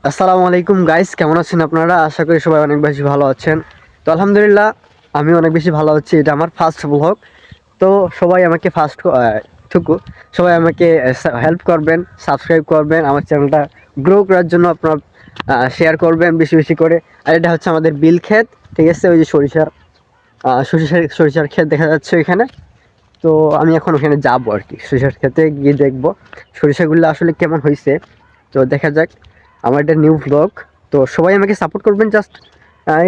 আসসালামু আলাইকুম গাইস, কেমন আছেন আপনারা? আশা করি সবাই অনেক বেশি ভালো আছেন। তো আলহামদুলিল্লাহ আমি অনেক বেশি ভালো আছি। এটা আমার ফার্স্ট ব্লগ। তো সবাই আমাকে থুকু সবাই আমাকে হেল্প করবেন, সাবস্ক্রাইব করবেন, আমার চ্যানেলটা গ্রো করার জন্য আপনারা শেয়ার করবেন বেশি বেশি করে। আর এটা হচ্ছে আমাদের বিল ক্ষেত, ঠিক আছে? ওই যে সরিষার ক্ষেত দেখা যাচ্ছে ওইখানে। তো আমি এখন ওখানে যাবো আর কি, সরিষার ক্ষেতে গিয়ে দেখবো সরিষাগুলো আসলে কেমন হয়েছে। তো দেখা যাক, আমার এটা নিউ ব্লগ। তো সবাই আমাকে সাপোর্ট করবেন, জাস্ট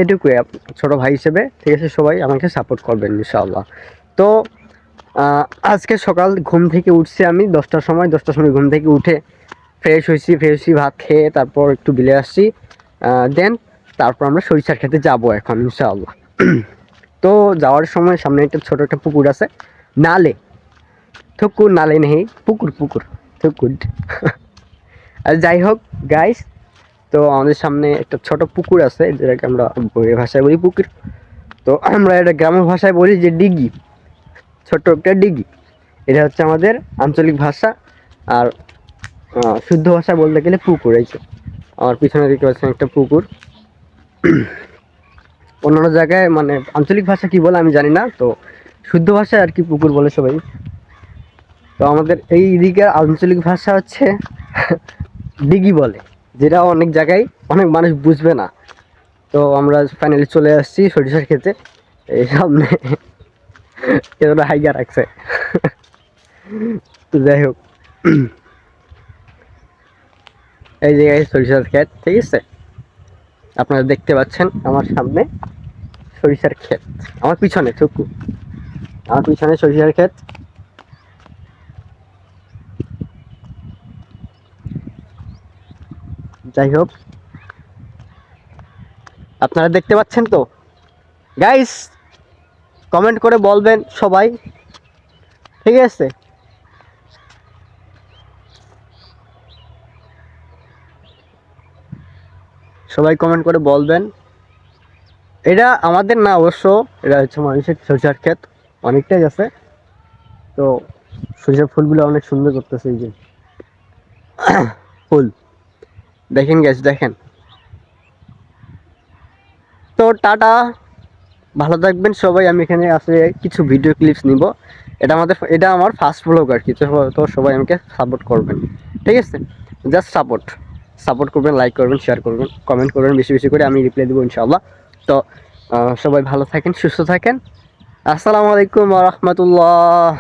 এটুকুই ছোটো ভাই হিসেবে, ঠিক আছে? সবাই আমাকে সাপোর্ট করবেন ইনশাআল্লাহ। তো আজকে সকাল ঘুম থেকে উঠছি আমি 10টার সময় ঘুম থেকে উঠে ফ্রেশ হয়েছি ভাত খেয়ে, তারপর একটু বিলে আসছি। দেন তারপর আমরা সরিষার খেতে যাবো এখন ইনশাআল্লাহ। তো যাওয়ার সময় সামনে ছোট একটা পুকুর আছে, নালে, নালে নেই, পুকুর থুকুর। আর যাই হোক গাইস, তো আমাদের সামনে একটা ছোট পুকুর আছে, যেটাকে আমরা বইয়ের ভাষায় বলি পুকুর। তো আমরা এটা গ্রামের ভাষায় বলি যে ডিগি, ছোট্ট একটা ডিগি। এটা হচ্ছে আমাদের আঞ্চলিক ভাষা। আর শুদ্ধ ভাষা বলতে গেলে পুকুর। এই যে আমার পিছনে দেখতে পাচ্ছেন একটা পুকুর। অন্যান্য জায়গায় মানে আঞ্চলিক ভাষা কি বলে আমি জানি না, তো শুদ্ধ ভাষায় আর কি পুকুর বলে সবাই। তো আমাদের এই দিকের আঞ্চলিক ভাষা হচ্ছে ডিগি বলে, যেটা অনেক জায়গায় অনেক মানুষ বুঝবে না। তো আমরা ফাইনালি চলে আসছি সরিষার ক্ষেতে। এই সামনে এতটা হাইগা রাখছে। তো যাই হোক, এই জায়গায় সরিষার ক্ষেত, ঠিক আছে? আপনারা দেখতে পাচ্ছেন আমার সামনে সরিষার ক্ষেত, আমার পিছনে আমার পিছনে সরিষার ক্ষেত। যাই হোক, আপনারা দেখতে পাচ্ছেন তো গাইস? কমেন্ট করে বলবেন সবাই, ঠিক আছে? সবাই কমেন্ট করে বলবেন। এটা আমাদের না অবশ্য, এটা হচ্ছে মানুষের সরিষার ক্ষেত, অনেকটাই আছে। তো সরিষার ফুলগুলো অনেক সুন্দর করতেছে, এই যে ফুল দেখেন গাইস, দেখেন। তো টাটা, ভালো থাকবেন সবাই। আমি এখানে আসলে কিছু ভিডিও ক্লিপস নিব। এটা আমার ফার্স্ট ব্লগ আর কি। তো সবাই আমাকে সাপোর্ট করবেন, ঠিক আছে? জাস্ট সাপোর্ট করবেন, লাইক করবেন, শেয়ার করবেন, কমেন্ট করবেন বেশি বেশি করে, আমি রিপ্লাই দেবো ইনশাআল্লাহ। তো সবাই ভালো থাকেন, সুস্থ থাকেন। আসসালামু আলাইকুম ওয়া রাহমাতুল্লাহ।